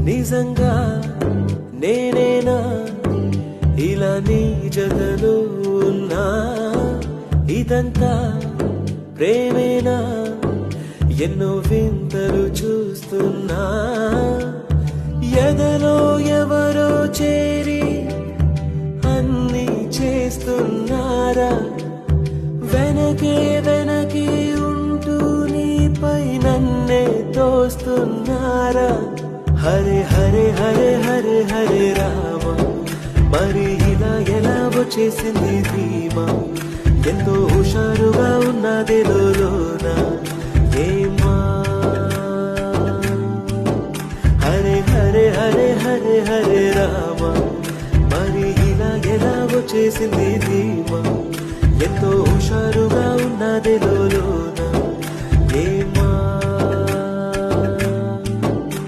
నిజంగా నేనేనా ఇలా నీ జతలో ఉన్నా? ఇదంతా ప్రేమేనా? ఎన్నో వింతలు చూస్తున్నా. ఎదలో ఎవరో చేరి అన్నీ చేస్తున్నారా? వెనకే వెనకే ఉంటూ నీపై నన్నే తోస్తున్నారా? హరే హరే హరే హరే హరే రామ, మరి ఇలా ఎలా వచ్చేసింది ధీమా? ఎంతో హుషారుగా ఉన్నది లోన ఏమా? హరే హరే హరే హరే హరే రామ, మరి ఇలా ఎలా వచ్చేసింది ధీమా? ఎంతో హుషారుగా ఉన్నది లోన